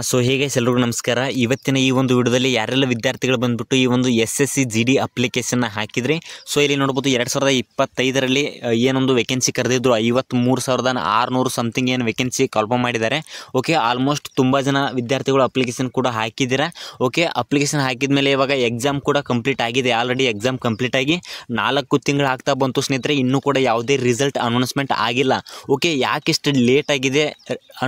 So ಹೇಗೆ ಎಲ್ರಿಗೂ ನಮಸ್ಕಾರ. ಇವತ್ತಿನ ಈ ಒಂದು ವಿಡಿಯೋದಲ್ಲಿ ಯಾರೆಲ್ಲ ವಿದ್ಯಾರ್ಥಿಗಳು ಬಂದ್ಬಿಟ್ಟು ಈ ಒಂದು SSC GD ಅಪ್ಲಿಕೇಶನ್ನ ಹಾಕಿದ್ರಿ. ಸೊ ಇಲ್ಲಿ ನೋಡ್ಬೋದು 2025ರಲ್ಲಿ ಏನೊಂದು ವೇಕೆನ್ಸಿ ಕರೆದಿದ್ರು 53,600 ಸಮಥಿಂಗ್ ಏನು ವೇಕೆನ್ಸಿ ಕನ್ಫರ್ಮ್ ಮಾಡಿದ್ದಾರೆ. ಓಕೆ, ಆಲ್ಮೋಸ್ಟ್ ತುಂಬ ಜನ ವಿದ್ಯಾರ್ಥಿಗಳು ಅಪ್ಲಿಕೇಶನ್ ಕೂಡ ಹಾಕಿದ್ದೀರಾ. ಓಕೆ, ಅಪ್ಲಿಕೇಶನ್ ಹಾಕಿದ ಮೇಲೆ ಇವಾಗ ಎಕ್ಸಾಮ್ ಕೂಡ ಕಂಪ್ಲೀಟ್ ಆಗಿದೆ. ಆಲ್ರೆಡಿ ಎಕ್ಸಾಮ್ ಕಂಪ್ಲೀಟ್ ಆಗಿ 4 ತಿಂಗಳು ಆಗ್ತಾ ಬಂತು ಸ್ನೇಹಿತರೆ. ಇನ್ನೂ ಕೂಡ ಯಾವುದೇ ರಿಸಲ್ಟ್ ಅನೌನ್ಸ್ಮೆಂಟ್ ಆಗಿಲ್ಲ. ಓಕೆ, ಯಾಕಿಷ್ಟು ಲೇಟ್ ಆಗಿದೆ,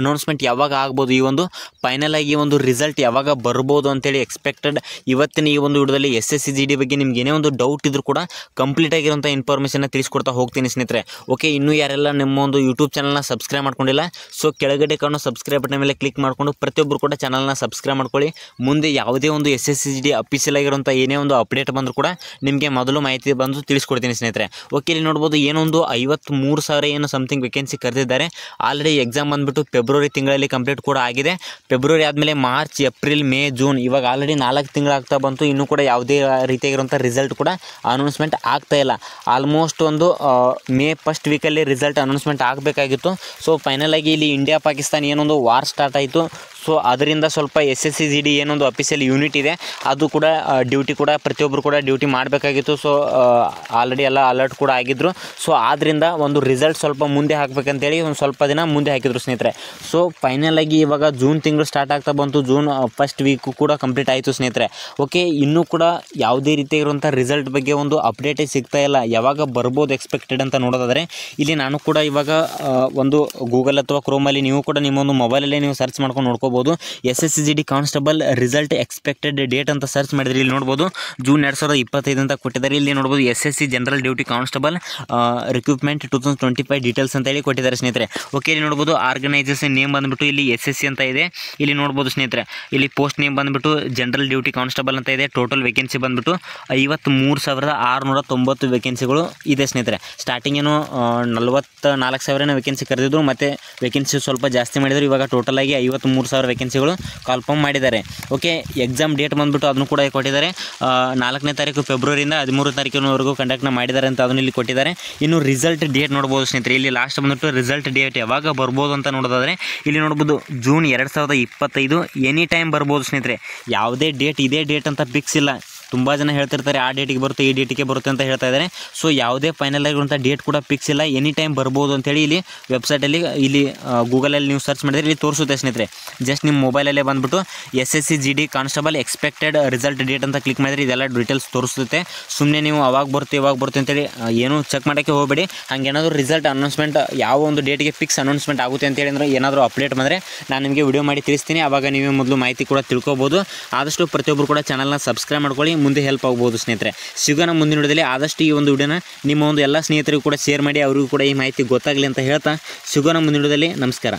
ಅನೌನ್ಸ್ಮೆಂಟ್ ಯಾವಾಗ ಆಗ್ಬೋದು, ಈ ಒಂದು ಫೈನಲ್ ಆಗಿ ಒಂದು ರಿಸಲ್ಟ್ ಯಾವಾಗ ಬರ್ಬೋದು ಅಂತೇಳಿ ಎಕ್ಸ್ಪೆಕ್ಟೆಡ್. ಇವತ್ತಿನ ಈ ಒಂದು ವಿಡಿಯೋದಲ್ಲಿ SSC GD ಬಗ್ಗೆ ನಿಮ್ಗೆ ಏನೇ ಒಂದು ಡೌಟ್ ಇದ್ರೂ ಕೂಡ ಕಂಪ್ಲೀಟ್ ಆಗಿರುವಂಥ ಇನ್ಫಾರ್ಮೇಷನ್ನ ತಿಳಿಸ್ಕೊಡ್ತಾ ಹೋಗ್ತೀನಿ ಸ್ನೇಹಿತರೆ. ಓಕೆ, ಇನ್ನೂ ಯಾರೆಲ್ಲ ನಿಮ್ಮ ಒಂದು ಯೂಟ್ಯೂಬ್ ಚಾನಲ್ನ ಸಬ್ಸ್ಕ್ರೈಬ್ ಮಾಡ್ಕೊಂಡಿಲ್ಲ, ಸೊ ಕೆಳಗಡೆ ಕಾಣೋ ಸಬ್ಸ್ಕ್ರೈಬ್ ಬಟನ್ ಮೇಲೆ ಕ್ಲಿಕ್ ಮಾಡಿಕೊಂಡು ಪ್ರತಿಯೊಬ್ಬರು ಕೂಡ ಚಾನಲ್ನ ಸಬ್ಸ್ಕ್ರೈಬ್ ಮಾಡ್ಕೊಳ್ಳಿ. ಮುಂದೆ ಯಾವುದೇ ಒಂದು SSC GD ಅಫಿಷಿಯಲ್ ಆಗಿರುವಂಥ ಏನೇ ಒಂದು ಅಪ್ಡೇಟ್ ಬಂದರೂ ಕೂಡ ನಿಮಗೆ ಮೊದಲು ಮಾಹಿತಿ ಬಂದು ತಿಳಿಸ್ಕೊಡ್ತೀನಿ ಸ್ನೇಹಿತರೆ. ಓಕೆ, ಇಲ್ಲಿ ನೋಡ್ಬೋದು ಏನೊಂದು 53,000 ಏನು ಸಮಥಿಂಗ್ ವೇಕೆನ್ಸಿ ಕರೆದಿದ್ದಾರೆ. ಆಲ್ರೆಡಿ ಎಕ್ಸಾಮ್ ಬಂದುಬಿಟ್ಟು ಫೆಬ್ರವರಿ ತಿಂಗಳಲ್ಲಿ ಕಂಪ್ಲೀಟ್ ಕೂಡ ಆಗಿದೆ. ಫೆಬ್ರವರಿ ಆದಮೇಲೆ ಮಾರ್ಚ್, ಏಪ್ರಿಲ್, ಮೇ, ಜೂನ್, ಇವಾಗ ಆಲ್ರೆಡಿ 4 ತಿಂಗಳಾಗ್ತಾ ಬಂತು. ಇನ್ನೂ ಕೂಡ ಯಾವುದೇ ರೀತಿಯಾಗಿರುವಂಥ ರಿಸಲ್ಟ್ ಕೂಡ ಅನೌನ್ಸ್ಮೆಂಟ್ ಆಗ್ತಾ ಇಲ್ಲ. ಆಲ್ಮೋಸ್ಟ್ ಒಂದು ಮೇ ಫಸ್ಟ್ ವೀಕಲ್ಲಿ ರಿಸಲ್ಟ್ ಅನೌನ್ಸ್ಮೆಂಟ್ ಆಗಬೇಕಾಗಿತ್ತು. ಸೊ ಫೈನಲ್ ಆಗಿ ಇಲ್ಲಿ ಇಂಡಿಯಾ ಪಾಕಿಸ್ತಾನ ಏನೊಂದು ವಾರ್ ಸ್ಟಾರ್ಟ್ ಆಯಿತು. ಸೊ ಅದರಿಂದ ಸ್ವಲ್ಪ SSC GD ಏನೊಂದು ಅಫಿಷಿಯಲ್ ಯೂನಿಟ್ ಇದೆ ಅದು ಕೂಡ ಡ್ಯೂಟಿ ಕೂಡ ಪ್ರತಿಯೊಬ್ಬರು ಕೂಡ ಡ್ಯೂಟಿ ಮಾಡಬೇಕಾಗಿತ್ತು. ಸೊ ಆಲ್ರೆಡಿ ಎಲ್ಲ ಅಲರ್ಟ್ ಕೂಡ ಆಗಿದ್ದರು. ಸೊ ಆದ್ದರಿಂದ ಒಂದು ರಿಸಲ್ಟ್ ಸ್ವಲ್ಪ ಮುಂದೆ ಹಾಕಬೇಕಂತೇಳಿ ಒಂದು ಸ್ವಲ್ಪ ದಿನ ಮುಂದೆ ಹಾಕಿದ್ರು ಸ್ನೇಹಿತರೆ. ಸೊ ಫೈನಲ್ ಆಗಿ ಇವಾಗ ಜೂನ್ ತಿಂಗಳು ಸ್ಟಾರ್ಟ್ ಆಗ್ತಾ ಬಂತು. ಜೂನ್ ಫಸ್ಟ್ ವೀಕು ಕೂಡ ಕಂಪ್ಲೀಟ್ ಆಯಿತು ಸ್ನೇಹಿತರೆ. ಓಕೆ, ಇನ್ನೂ ಕೂಡ ಯಾವುದೇ ರೀತಿಯಾಗಿರುವಂಥ ರಿಸಲ್ಟ್ ಬಗ್ಗೆ ಒಂದು ಅಪ್ಡೇಟೇ ಸಿಗ್ತಾ ಇಲ್ಲ. ಯಾವಾಗ ಬರ್ಬೋದು ಎಕ್ಸ್ಪೆಕ್ಟೆಡ್ ಅಂತ ನೋಡೋದಾದರೆ ಇಲ್ಲಿ ನಾನು ಕೂಡ ಇವಾಗ ಒಂದು ಗೂಗಲ್ ಅಥವಾ ಕ್ರೋಮಲ್ಲಿ ನೀವು ಕೂಡ ನಿಮ್ಮೊಂದು ಮೊಬೈಲಲ್ಲೇ ನೀವು ಸರ್ಚ್ ಮಾಡ್ಕೊಂಡು ನೋಡ್ಕೋಬೋದು. SSC GD constable result expected date ಅಂತ ಸರ್ಚ್ ಮಾಡಿದರೆ ಇಲ್ಲಿ ನೋಡ್ಬೋದು ಜೂನ್ 2025 ಅಂತ ಕೊಟ್ಟಿದ್ದಾರೆ. ಇಲ್ಲಿ ನೋಡ್ಬೋದು SSC general duty constable recruitment 2025 details ಅಂತ ಹೇಳಿ ಕೊಟ್ಟಿದ್ದಾರೆ ಸ್ನೇಹಿತರೆ. ಓಕೆ, ಇಲ್ಲಿ ನೋಡ್ಬೋದು ಆರ್ಗನೈಸೇಷನ್ ನೇಮ್ ಬಂದುಬಿಟ್ಟು ಇಲ್ಲಿ SSC ಅಂತ ಇದೆ. ಇಲ್ಲಿ ನೋಡ್ಬೋದು ಸ್ನೇಹಿತರೆ, ಇಲ್ಲಿ ಪೋಸ್ಟ್ ನೇಮ್ ಬಂದುಬಿಟ್ಟು ಜನರಲ್ ಡ್ಯೂಟಿ ಕಾನ್ಸ್ಟೇಬಲ್ ಅಂತ ಇದೆ. ಟೋಟಲ್ ವೇಕೆನ್ಸಿ ಬಂದುಬಿಟ್ಟು 53,690 ವೇಕೆನ್ಸಿಗಳು ಇದೆ ಸ್ನೇಹಿತರೆ. ಸ್ಟಾರ್ಟಿಂಗ್ ಏನು 44,000 ವೇಕೆನ್ಸಿ ಕರೆದಿದ್ರು, ಮತ್ತು ವೇಕೆನ್ಸಿ ಸ್ವಲ್ಪ ಜಾಸ್ತಿ ಮಾಡಿದ್ರು. ಇವಾಗ ಟೋಟಲ್ ಆಗಿ 53,000 ವೇಕೆನ್ಸಿಗಳು ಕನ್ಫರ್ಮ್ ಮಾಡಿದ್ದಾರೆ. ಓಕೆ, ಎಕ್ಸಾಮ್ ಡೇಟ್ ಬಂದುಬಿಟ್ಟು ಅದನ್ನು ಕೂಡ ಕೊಟ್ಟಿದ್ದಾರೆ. 4ನೇ ತಾರೀಕು ಫೆಬ್ರವರಿಯಿಂದ 13 ತಾರೀಕಿನವರೆಗೂ ಕಂಡಕ್ಟ್ನ ಮಾಡಿದ್ದಾರೆ ಅಂತ ಅದನ್ನು ಇಲ್ಲಿ ಕೊಟ್ಟಿದ್ದಾರೆ. ಇನ್ನು ರಿಸಲ್ಟ್ ಡೇಟ್ ನೋಡ್ಬೋದು ಸ್ನೇಹಿತರೆ. ಇಲ್ಲಿ ಲಾಸ್ಟ್ ಬಂದುಬಿಟ್ಟು ರಿಸಲ್ಟ್ ಡೇಟ್ ಯಾವಾಗ ಬರ್ಬೋದು ಅಂತ ನೋಡೋದಾದರೆ ಇಲ್ಲಿ ನೋಡ್ಬೋದು ಜೂನ್ 2025 ಎನಿ ಟೈಮ್ ಬರ್ಬೋದು ಸ್ನೇಹಿತರೆ. ಯಾವುದೇ ಡೇಟ್ ಇದೇ ಡೇಟ್ ಅಂತ ಫಿಕ್ಸ್ ಇಲ್ಲ. ತುಂಬ ಜನ ಹೇಳ್ತಿರ್ತಾರೆ ಆ ಡೇಟಿಗೆ ಬರುತ್ತೆ, ಈ ಡೇಟಿಗೆ ಬರುತ್ತೆ ಅಂತ ಹೇಳ್ತಾ ಇದ್ದಾರೆ. ಸೊ ಯಾವುದೇ ಫೈನಲ್ ಆಗಿರುವಂಥ ಡೇಟ್ ಕೂಡ ಫಿಕ್ಸ್ ಇಲ್ಲ. ಎನಿ ಟೈಮ್ ಬರ್ಬೋದು ಅಂತೇಳಿ ಇಲ್ಲಿ ವೆಬ್ಸೈಟಲ್ಲಿ ಇಲ್ಲಿ ಗೂಗಲಲ್ಲಿ ನೀವು ಸರ್ಚ್ ಮಾಡಿದರೆ ಇಲ್ಲಿ ತೋರಿಸುತ್ತೆ ಸ್ನೇಹಿತರೆ. ಜಸ್ಟ್ ನಿಮ್ಮ ಮೊಬೈಲಲ್ಲೇ ಬಂದುಬಿಟ್ಟು SSC GD constable expected result date ಅಂತ ಕ್ಲಿಕ್ ಮಾಡಿದರೆ ಇದೆಲ್ಲ ಡೀಟೇಲ್ಸ್ ತೋರಿಸುತ್ತೆ. ಸುಮ್ಮನೆ ನೀವು ಅವಾಗ ಬರುತ್ತೆ ಇವಾಗ ಬರುತ್ತೆ ಅಂತೇಳಿ ಏನೂ ಚೆಕ್ ಮಾಡೋಕ್ಕೆ ಹೋಗಬೇಡಿ. ಹಾಗೇನಾದರೂ ರಿಸಲ್ಟ್ ಅನೌನ್ಸ್ಮೆಂಟ್ ಯಾವ ಒಂದು ಡೇಟಿಗೆ ಫಿಕ್ಸ್ ಅನೌನ್ಸ್ಮೆಂಟ್ ಆಗುತ್ತೆ ಅಂತೇಳಿ ಅಂದರೆ ಏನಾದರೂ ಅಪ್ಡೇಟ್ ಬಂದರೆ ನಾನು ನಿಮಗೆ ವಿಡಿಯೋ ಮಾಡಿ ತಿಳಿಸ್ತೀನಿ. ಆವಾಗ ನೀವೇ ಮೊದಲು ಮಾಹಿತಿ ಕೂಡ ತಿಳ್ಕೊಬೋದು. ಆದಷ್ಟು ಪ್ರತಿಯೊಬ್ಬರು ಕೂಡ ಚಾನಲ್ನ ಸಬ್ಸ್ಕ್ರೈಬ್ ಮಾಡ್ಕೊಳ್ಳಿ, ಮುಂದೆ ಹೆಲ್ಪ್ ಆಗ್ಬೋದು ಸ್ನೇಹಿತರೆ. ಸಿಗೋಣ ಮುಂದಿನ ವಿಡಿಯೋದಲ್ಲಿ. ಆದಷ್ಟು ಈ ಒಂದು ವಿಡಿಯೋನ ನಿಮ್ಮ ಒಂದು ಎಲ್ಲ ಸ್ನೇಹಿತರಿಗೂ ಕೂಡ ಶೇರ್ ಮಾಡಿ, ಅವರಿಗೂ ಕೂಡ ಈ ಮಾಹಿತಿ ಗೊತ್ತಾಗಲಿ ಅಂತ ಹೇಳ್ತಾ ಸಿಗೋಣ ಮುಂದಿನ ವಿಡಿಯೋದಲ್ಲಿ. ನಮಸ್ಕಾರ.